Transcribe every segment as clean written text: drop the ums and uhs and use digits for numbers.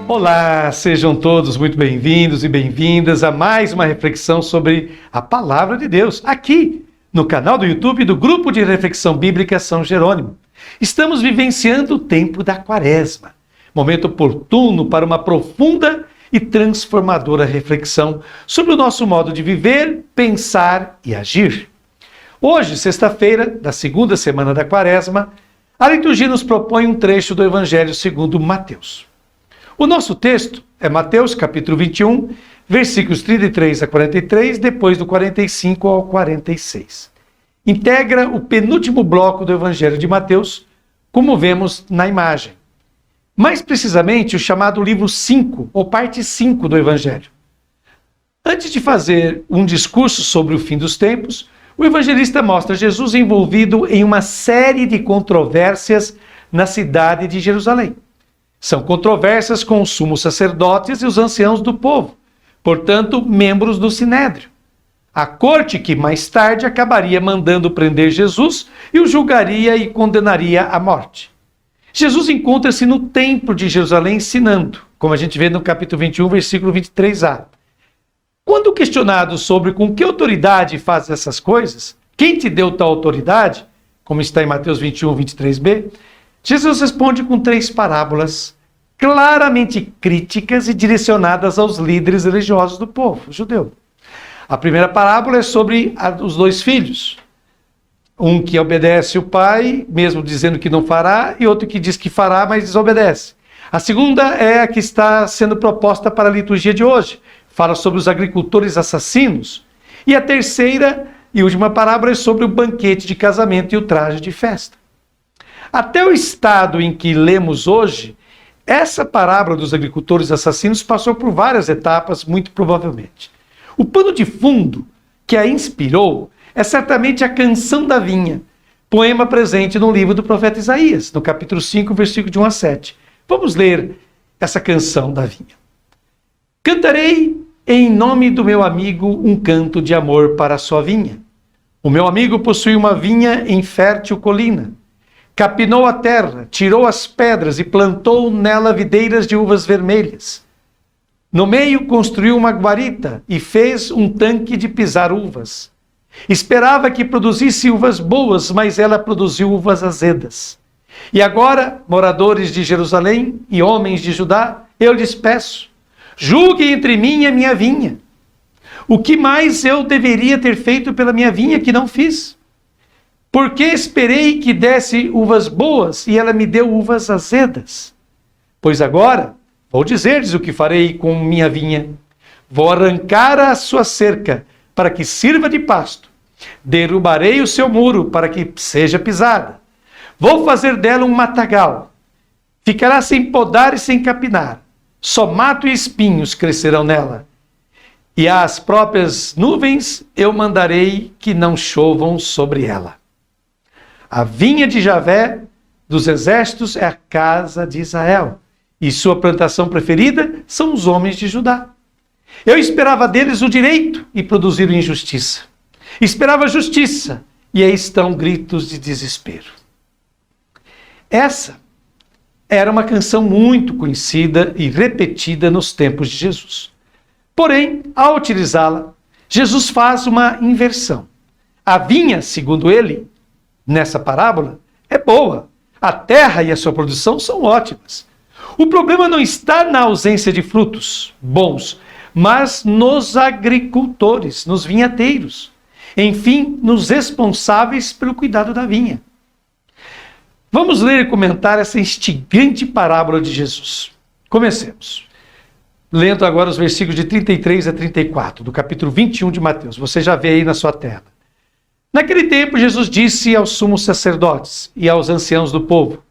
Olá, sejam todos muito bem-vindos e bem-vindas a mais uma reflexão sobre a Palavra de Deus, aqui no canal do YouTube do Grupo de Reflexão Bíblica São Jerônimo. Estamos vivenciando o tempo da Quaresma, momento oportuno para uma profunda e transformadora reflexão sobre o nosso modo de viver, pensar e agir. Hoje, sexta-feira, da segunda semana da Quaresma, a liturgia nos propõe um trecho do Evangelho segundo Mateus. O nosso texto é Mateus, capítulo 21, versículos 33 a 43, depois do 45 ao 46. Integra o penúltimo bloco do Evangelho de Mateus, como vemos na imagem. Mais precisamente, o chamado livro 5, ou parte 5 do Evangelho. Antes de fazer um discurso sobre o fim dos tempos, o evangelista mostra Jesus envolvido em uma série de controvérsias na cidade de Jerusalém. São controvérsias com os sumos sacerdotes e os anciãos do povo, portanto, membros do Sinédrio. A corte que mais tarde acabaria mandando prender Jesus e o julgaria e condenaria à morte. Jesus encontra-se no templo de Jerusalém ensinando, como a gente vê no capítulo 21, versículo 23a. Quando questionado sobre com que autoridade faz essas coisas, quem te deu tal autoridade, como está em Mateus 21, 23b, Jesus responde com 3 parábolas claramente críticas e direcionadas aos líderes religiosos do povo judeu. A primeira parábola é sobre os 2 filhos. Um que obedece o pai, mesmo dizendo que não fará, e outro que diz que fará, mas desobedece. A segunda é a que está sendo proposta para a liturgia de hoje. Fala sobre os agricultores assassinos. E a terceira e última parábola é sobre o banquete de casamento e o traje de festa. Até o estado em que lemos hoje, essa parábola dos agricultores assassinos passou por várias etapas, muito provavelmente. O pano de fundo que a inspirou é certamente a Canção da Vinha, poema presente no livro do profeta Isaías, no capítulo 5, versículo de 1 a 7. Vamos ler essa Canção da Vinha. Cantarei em nome do meu amigo um canto de amor para a sua vinha. O meu amigo possui uma vinha em fértil colina. Capinou a terra, tirou as pedras e plantou nela videiras de uvas vermelhas. No meio construiu uma guarita e fez um tanque de pisar uvas. Esperava que produzisse uvas boas, mas ela produziu uvas azedas. E agora, moradores de Jerusalém e homens de Judá, eu lhes peço, julguem entre mim e a minha vinha. O que mais eu deveria ter feito pela minha vinha que não fiz? Porque esperei que desse uvas boas e ela me deu uvas azedas? Pois agora, vou dizer-lhes o que farei com minha vinha. Vou arrancar a sua cerca para que sirva de pasto. Derrubarei o seu muro para que seja pisada. Vou fazer dela um matagal. Ficará sem podar e sem capinar. Só mato e espinhos crescerão nela. E às próprias nuvens eu mandarei que não chovam sobre ela. A vinha de Javé dos exércitos é a casa de Israel, e sua plantação preferida são os homens de Judá. Eu esperava deles o direito e produziram injustiça. Esperava justiça, e aí estão gritos de desespero. Essa era uma canção muito conhecida e repetida nos tempos de Jesus. Porém, ao utilizá-la, Jesus faz uma inversão. A vinha, segundo ele, nessa parábola, é boa. A terra e a sua produção são ótimas. O problema não está na ausência de frutos bons, mas nos agricultores, nos vinhateiros. Enfim, nos responsáveis pelo cuidado da vinha. Vamos ler e comentar essa instigante parábola de Jesus. Comecemos. Lendo agora os versículos de 33 a 34, do capítulo 21 de Mateus. Você já vê aí na sua tela. Naquele tempo, Jesus disse aos sumos sacerdotes e aos anciãos do povo: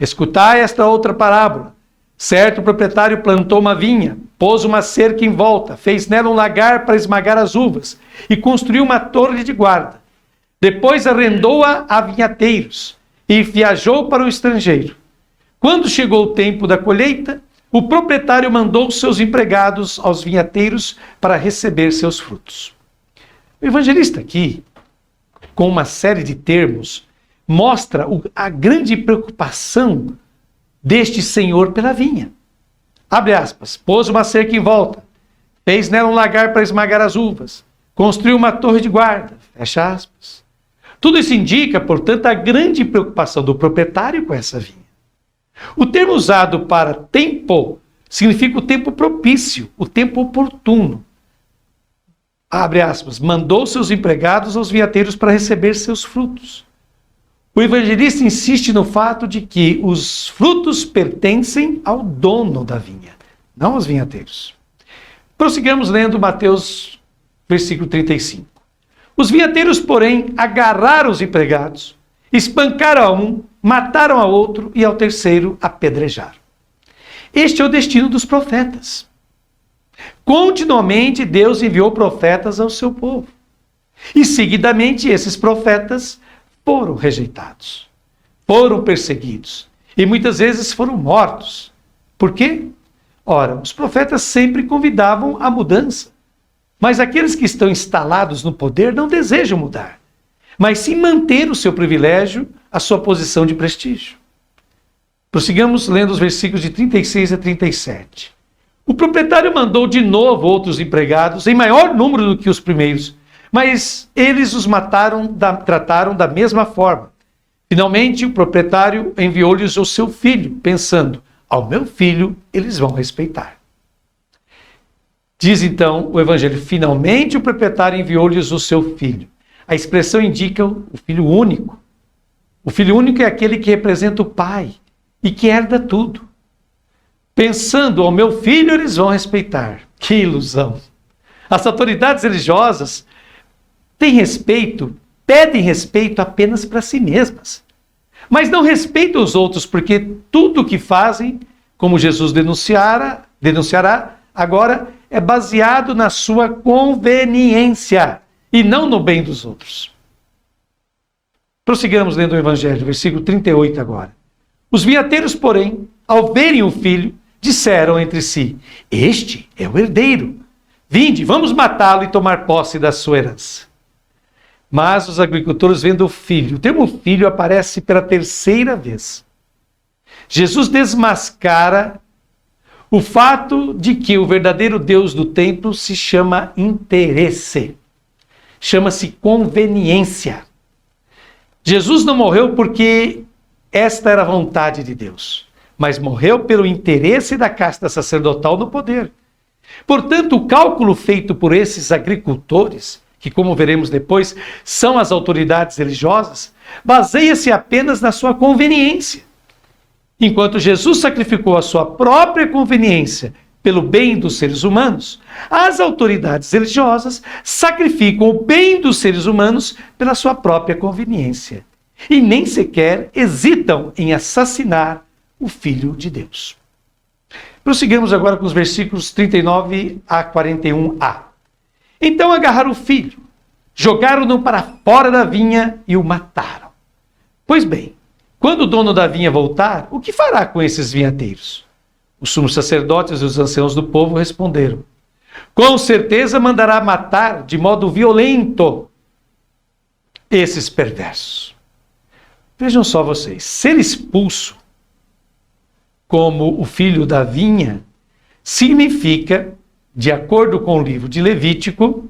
escutai esta outra parábola. Certo proprietário plantou uma vinha, pôs uma cerca em volta, fez nela um lagar para esmagar as uvas e construiu uma torre de guarda. Depois arrendou-a a vinhateiros e viajou para o estrangeiro. Quando chegou o tempo da colheita, o proprietário mandou seus empregados aos vinhateiros para receber seus frutos. O evangelista aqui, com uma série de termos, mostra a grande preocupação deste senhor pela vinha. Abre aspas. Pôs uma cerca em volta, fez nela um lagar para esmagar as uvas, construiu uma torre de guarda. Fecha aspas. Tudo isso indica, portanto, a grande preocupação do proprietário com essa vinha. O termo usado para tempo significa o tempo propício, o tempo oportuno. Abre aspas. Mandou seus empregados aos vinhateiros para receber seus frutos. O evangelista insiste no fato de que os frutos pertencem ao dono da vinha, não aos vinhateiros. Prossigamos lendo Mateus, versículo 35. Os vinhateiros, porém, agarraram os empregados, espancaram a um, mataram a outro e ao terceiro apedrejaram. Este é o destino dos profetas. Continuamente Deus enviou profetas ao seu povo. E seguidamente esses profetas foram rejeitados, foram perseguidos e muitas vezes foram mortos. Por quê? Ora, os profetas sempre convidavam a mudança. Mas aqueles que estão instalados no poder não desejam mudar, mas sim manter o seu privilégio, a sua posição de prestígio. Prossigamos lendo os versículos de 36 a 37. O proprietário mandou de novo outros empregados, em maior número do que os primeiros, mas eles os trataram da mesma forma. Finalmente, o proprietário enviou-lhes o seu filho, pensando, ao meu filho eles vão respeitar. Diz então o evangelho, finalmente o proprietário enviou-lhes o seu filho. A expressão indica o filho único. O filho único é aquele que representa o pai e que herda tudo. Pensando, ao meu filho eles vão respeitar. Que ilusão! As autoridades religiosas pedem respeito apenas para si mesmas. Mas não respeitam os outros porque tudo o que fazem, como Jesus denunciará agora, é baseado na sua conveniência e não no bem dos outros. Prossigamos lendo o Evangelho, versículo 38 agora. Os vinhateiros, porém, ao verem o filho, disseram entre si, este é o herdeiro. Vinde, vamos matá-lo e tomar posse da sua herança. Mas os agricultores vendo o filho, o termo filho aparece pela terceira vez. Jesus desmascara o fato de que o verdadeiro Deus do templo se chama interesse. Chama-se conveniência. Jesus não morreu porque esta era a vontade de Deus, mas morreu pelo interesse da casta sacerdotal no poder. Portanto, o cálculo feito por esses agricultores, que como veremos depois, são as autoridades religiosas, baseia-se apenas na sua conveniência. Enquanto Jesus sacrificou a sua própria conveniência pelo bem dos seres humanos, as autoridades religiosas sacrificam o bem dos seres humanos pela sua própria conveniência. E nem sequer hesitam em assassinar o Filho de Deus. Prossigamos agora com os versículos 39 a 41a. Então agarraram o filho, jogaram-no para fora da vinha e o mataram. Pois bem, quando o dono da vinha voltar, o que fará com esses vinhateiros? Os sumos sacerdotes e os anciãos do povo responderam, com certeza mandará matar de modo violento esses perversos. Vejam só vocês, ser expulso como o filho da vinha significa, de acordo com o livro de Levítico,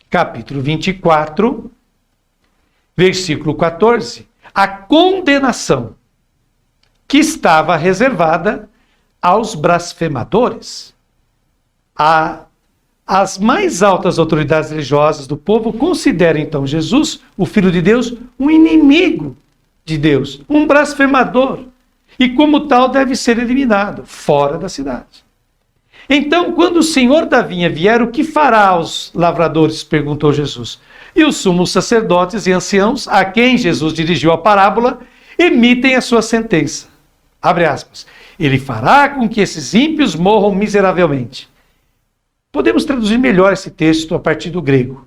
capítulo 24, versículo 14, a condenação que estava reservada aos blasfemadores. As mais altas autoridades religiosas do povo consideram então Jesus, o Filho de Deus, um inimigo de Deus, um blasfemador, e como tal deve ser eliminado, fora da cidade. Então, quando o senhor da vinha vier, o que fará aos lavradores? Perguntou Jesus. E os sumos sacerdotes e anciãos, a quem Jesus dirigiu a parábola, emitem a sua sentença. Abre aspas. Ele fará com que esses ímpios morram miseravelmente. Podemos traduzir melhor esse texto a partir do grego.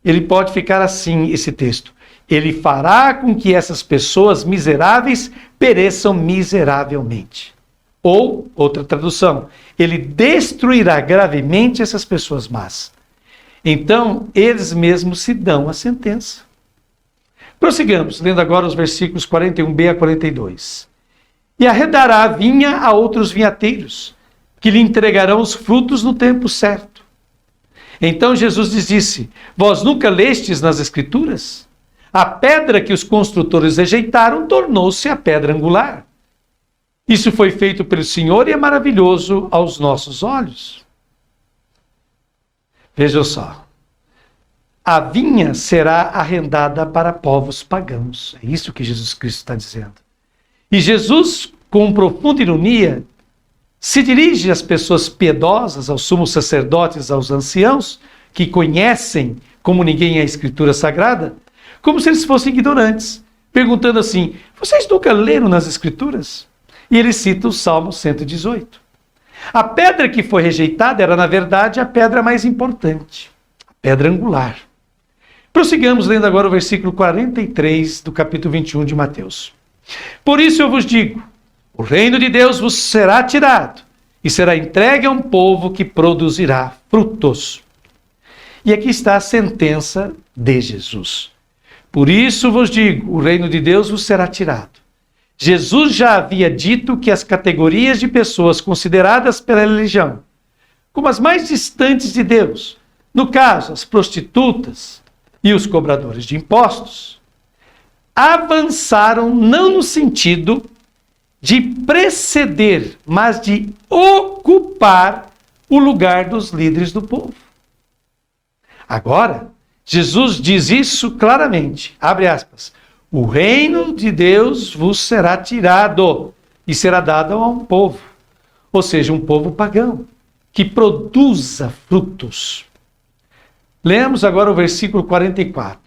Ele pode ficar assim, esse texto. Ele fará com que essas pessoas miseráveis pereçam miseravelmente. Ou, outra tradução, ele destruirá gravemente essas pessoas más. Então, eles mesmos se dão a sentença. Prossigamos, lendo agora os versículos 41b a 42. e arredará a vinha a outros vinhateiros, que lhe entregarão os frutos no tempo certo. Então Jesus lhes disse: vós nunca lestes nas Escrituras? A pedra que os construtores rejeitaram tornou-se a pedra angular. Isso foi feito pelo Senhor e é maravilhoso aos nossos olhos. Vejam só. A vinha será arrendada para povos pagãos. É isso que Jesus Cristo está dizendo. E Jesus, com profunda ironia, se dirige às pessoas piedosas, aos sumos sacerdotes, aos anciãos, que conhecem como ninguém a Escritura Sagrada, como se eles fossem ignorantes, perguntando assim: vocês nunca leram nas Escrituras? E ele cita o Salmo 118. A pedra que foi rejeitada era, na verdade, a pedra mais importante, a pedra angular. Prossigamos lendo agora o versículo 43 do capítulo 21 de Mateus. Por isso eu vos digo, o reino de Deus vos será tirado e será entregue a um povo que produzirá frutos. E aqui está a sentença de Jesus. Por isso vos digo, o reino de Deus vos será tirado. Jesus já havia dito que as categorias de pessoas consideradas pela religião como as mais distantes de Deus, no caso, as prostitutas e os cobradores de impostos, avançaram não no sentido de preceder, mas de ocupar o lugar dos líderes do povo. Agora, Jesus diz isso claramente, abre aspas, o reino de Deus vos será tirado e será dado a um povo, ou seja, um povo pagão, que produza frutos. Lemos agora o versículo 44.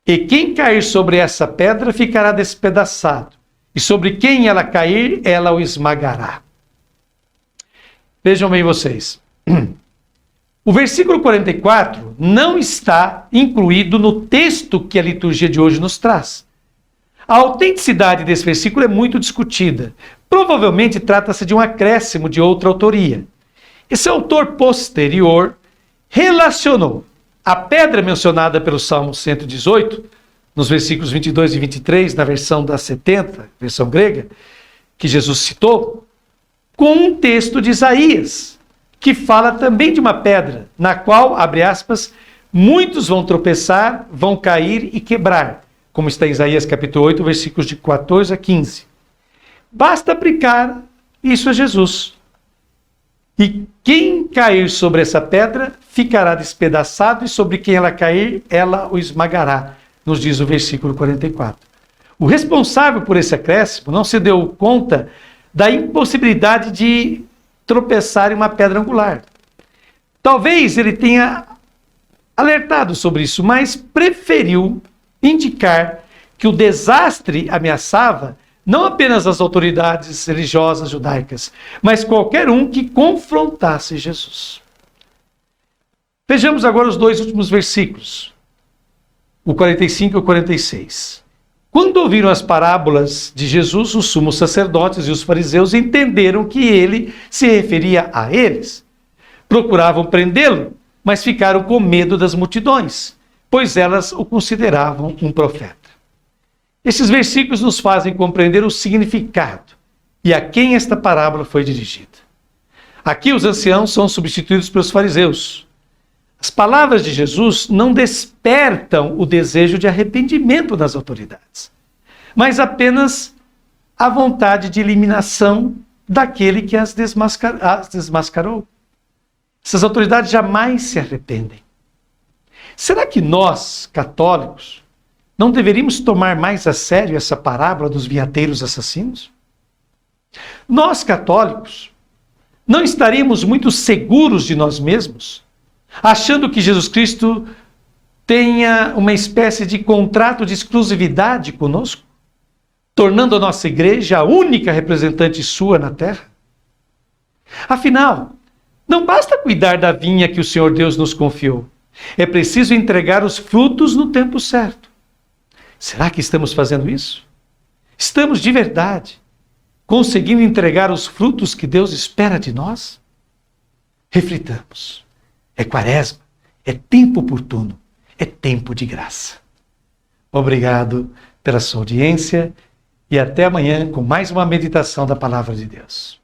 E quem cair sobre essa pedra ficará despedaçado, e sobre quem ela cair, ela o esmagará. Vejam bem vocês. O versículo 44 não está incluído no texto que a liturgia de hoje nos traz. A autenticidade desse versículo é muito discutida. Provavelmente trata-se de um acréscimo de outra autoria. Esse autor posterior relacionou a pedra mencionada pelo Salmo 118, nos versículos 22 e 23, na versão da 70, versão grega, que Jesus citou, com um texto de Isaías, que fala também de uma pedra, na qual, abre aspas, muitos vão tropeçar, vão cair e quebrar, como está em Isaías capítulo 8, versículos de 14 a 15. Basta aplicar isso a Jesus. E quem cair sobre essa pedra ficará despedaçado, e sobre quem ela cair, ela o esmagará, nos diz o versículo 44. O responsável por esse acréscimo não se deu conta da impossibilidade de tropeçar em uma pedra angular. Talvez ele tenha alertado sobre isso, mas preferiu indicar que o desastre ameaçava não apenas as autoridades religiosas judaicas, mas qualquer um que confrontasse Jesus. Vejamos agora os dois últimos versículos, o 45 e o 46. Quando ouviram as parábolas de Jesus, os sumos sacerdotes e os fariseus entenderam que ele se referia a eles. Procuravam prendê-lo, mas ficaram com medo das multidões, pois elas o consideravam um profeta. Esses versículos nos fazem compreender o significado e a quem esta parábola foi dirigida. Aqui os anciãos são substituídos pelos fariseus. As palavras de Jesus não despertam o desejo de arrependimento das autoridades, mas apenas a vontade de eliminação daquele que as desmascarou. Essas autoridades jamais se arrependem. Será que nós, católicos, não deveríamos tomar mais a sério essa parábola dos vinhateiros assassinos? Nós, católicos, não estaríamos muito seguros de nós mesmos, achando que Jesus Cristo tenha uma espécie de contrato de exclusividade conosco, tornando a nossa igreja a única representante sua na terra? Afinal, não basta cuidar da vinha que o Senhor Deus nos confiou. É preciso entregar os frutos no tempo certo. Será que estamos fazendo isso? Estamos de verdade conseguindo entregar os frutos que Deus espera de nós? Reflitamos. É quaresma, é tempo oportuno, é tempo de graça. Obrigado pela sua audiência e até amanhã com mais uma meditação da Palavra de Deus.